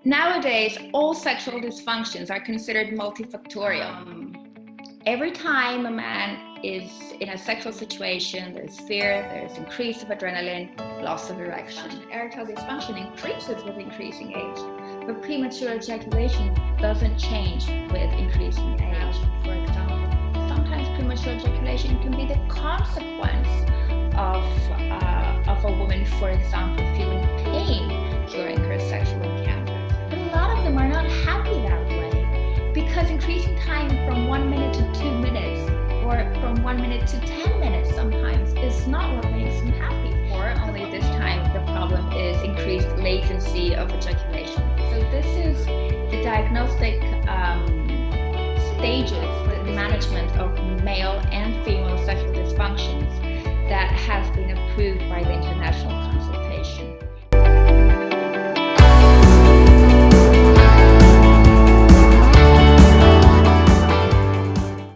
Nowadays, all sexual dysfunctions are considered multifactorial. Every time a man is in a sexual situation, there's fear, there's increase of adrenaline, loss of erection. Erectile dysfunction increases with increasing age, but premature ejaculation doesn't change with increasing age. For example, sometimes premature ejaculation can be the consequence of a woman, for example, feeling pain during her sexual encounter. But a lot of them are not happy that way, because increasing time from 1 minute to 2 minutes, or from 1 minute to 10 minutes sometimes, is not what makes them happy. Or only this time the problem is increased latency of ejaculation. So this is the diagnostic stages, the management of male and female sexual dysfunctions that has been approved